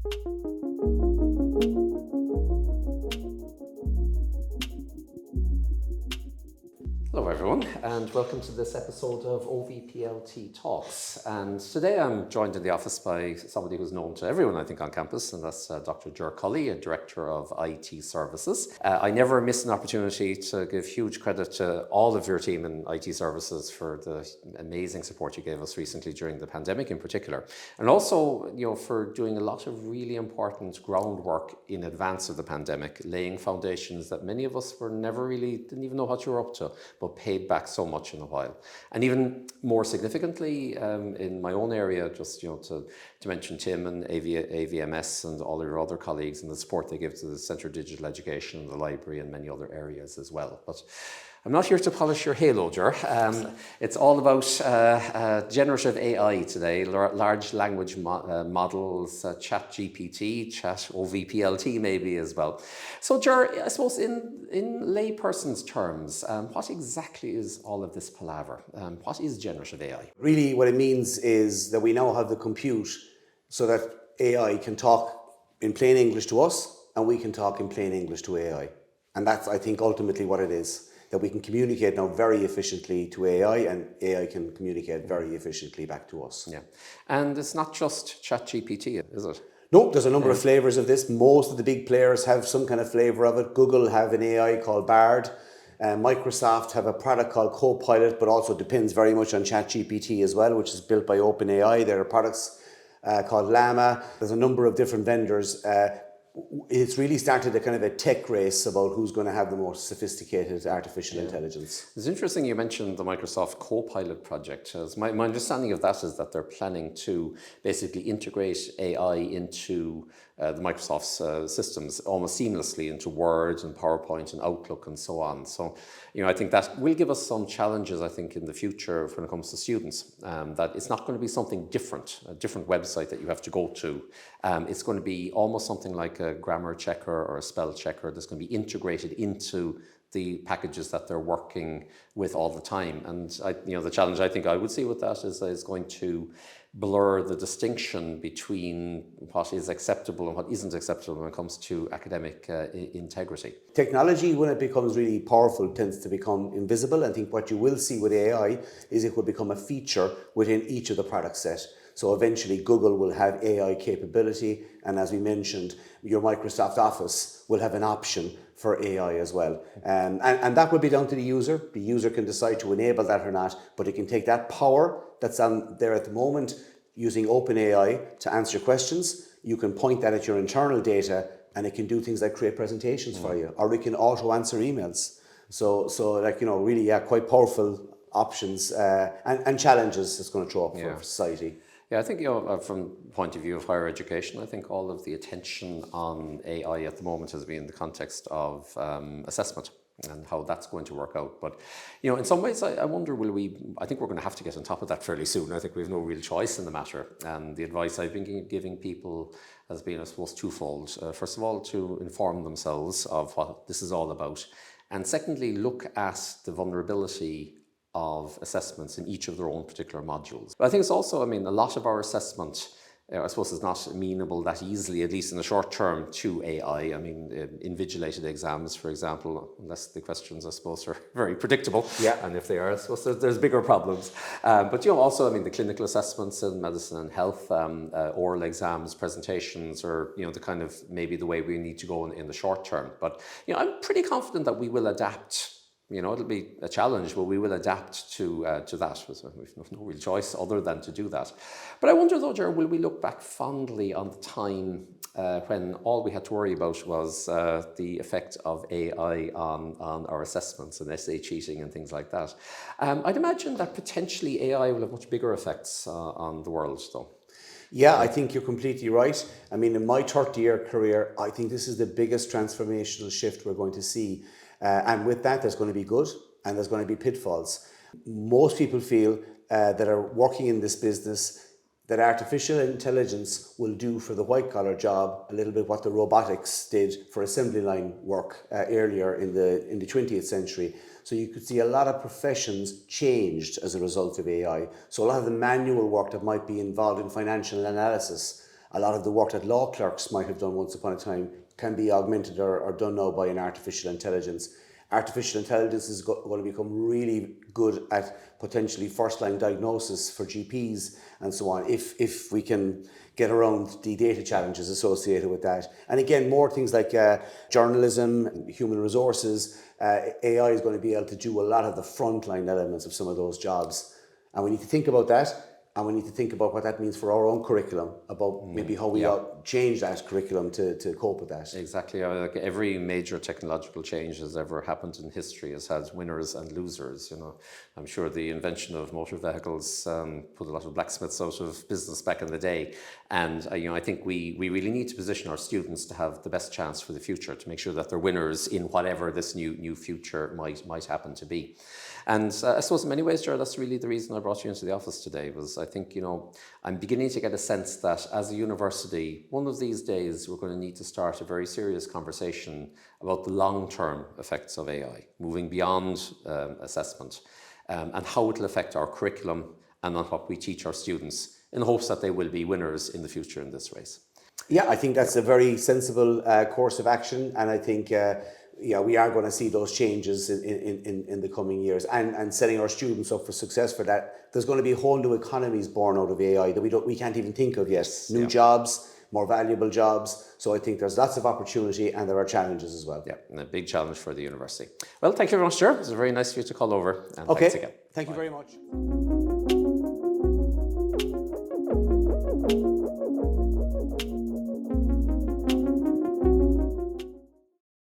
Hello everyone, and welcome to this episode of OVPLT Talks. And today I'm joined in the office by somebody who's known to everyone, I think, on campus, and that's Dr. Culley, a Director of IT Services. I never miss an opportunity to give huge credit to all of your team in IT Services for the amazing support you gave us recently during the pandemic in particular. And also, for doing a lot of really important groundwork in advance of the pandemic, laying foundations that many of us didn't even know what you were up to, but paid back so much in a while. And even more significantly, in my own area, just to mention Tim and AVMS and all your other colleagues and the support they give to the Centre of Digital Education, the library, and many other areas as well. But I'm not here to polish your halo, Ger. It's all about generative AI today, large language models, chat GPT, chat OVPLT maybe as well. So, Ger, I suppose in layperson's terms, what exactly is all of this palaver? What is generative AI? Really what it means is that we now have the compute so that AI can talk in plain English to us and we can talk in plain English to AI. And that's, I think, ultimately what it is. That we can communicate now very efficiently to AI and AI can communicate very efficiently back to us. Yeah, and it's not just ChatGPT, is it? No, there's a number of flavors of this. Most of the big players have some kind of flavor of it. Google have an AI called Bard. Microsoft have a product called Copilot, but also depends very much on ChatGPT as well, which is built by OpenAI. There are products called Llama. There's a number of different vendors. It's really started a kind of a tech race about who's going to have the most sophisticated artificial intelligence. It's interesting you mentioned the Microsoft Copilot project. My understanding of that is that they're planning to basically integrate AI into the Microsoft's systems almost seamlessly into Word and PowerPoint and Outlook and so on. So, I think that will give us some challenges, I think, in the future when it comes to students, that it's not going to be something different, a different website that you have to go to. It's going to be almost something like a grammar checker or a spell checker that's going to be integrated into the packages that they're working with all the time. And the challenge I think I would see with that is going to blur the distinction between what is acceptable and what isn't acceptable when it comes to academic integrity. Technology, when it becomes really powerful, tends to become invisible. I think what you will see with AI is it will become a feature within each of the product set. So eventually Google will have AI capability, and as we mentioned, your Microsoft Office will have an option for AI as well. And that will be down to the user. The user can decide to enable that or not, but it can take that power that's on there at the moment using OpenAI to answer questions. You can point that at your internal data and it can do things like create presentations for you, or it can auto answer emails. So really, quite powerful options and challenges it's going to throw up for society. Yeah, I think, from the point of view of higher education, I think all of the attention on AI at the moment has been in the context of assessment and how that's going to work out. But, in some ways, I wonder, I think we're going to have to get on top of that fairly soon. I think we have no real choice in the matter. And the advice I've been giving people has been, I suppose, twofold. First of all, to inform themselves of what this is all about. And secondly, look at the vulnerability of assessments in each of their own particular modules. But I think it's also, a lot of our assessment, I suppose, is not amenable that easily, at least in the short term, to AI. Invigilated exams, for example, unless the questions, I suppose, are very predictable. Yeah. And if they are, I suppose there's bigger problems. But also, the clinical assessments in medicine and health, oral exams, presentations, are, the kind of maybe the way we need to go in the short term. But, I'm pretty confident that we will adapt. It'll be a challenge, but we will adapt to that. We've no real choice other than to do that. But I wonder, though, Ger, will we look back fondly on the time when all we had to worry about was the effect of AI on our assessments and essay cheating and things like that? I'd imagine that potentially AI will have much bigger effects on the world, though. Yeah, I think you're completely right. In my 30-year career, I think this is the biggest transformational shift we're going to see. And with that, there's going to be good and there's going to be pitfalls. Most people feel that are working in this business that artificial intelligence will do for the white-collar job a little bit what the robotics did for assembly line work earlier in the 20th century. So you could see a lot of professions changed as a result of AI. So a lot of the manual work that might be involved in financial analysis A lot of the work that law clerks might have done once upon a time can be augmented or done now by an artificial intelligence. Artificial intelligence is going to become really good at potentially first-line diagnosis for GPs and so on, if we can get around the data challenges associated with that. And again, more things like journalism, human resources, AI is going to be able to do a lot of the frontline elements of some of those jobs. And we need to think about that. And we need to think about what that means for our own curriculum, about maybe how we change that curriculum to cope with that. Exactly. Like every major technological change that's ever happened in history has had winners and losers. You know, I'm sure the invention of motor vehicles put a lot of blacksmiths out of business back in the day. And I think we really need to position our students to have the best chance for the future, to make sure that they're winners in whatever this new future might happen to be. And I suppose in many ways, Gerard, that's really the reason I brought you into the office today. Was I think, I'm beginning to get a sense that as a university, one of these days we're going to need to start a very serious conversation about the long-term effects of AI, moving beyond assessment, and how it will affect our curriculum and on what we teach our students, in the hopes that they will be winners in the future in this race. Yeah, I think that's a very sensible course of action, and I think we are going to see those changes in the coming years, and setting our students up for success for that. There's going to be whole new economies born out of AI that we can't even think of yet. New jobs, more valuable jobs. So I think there's lots of opportunity, and there are challenges as well. Yeah, and a big challenge for the university. Well, thank you very much, Gerard. It was very nice of you to call over. And okay, thanks again. Thank you very much.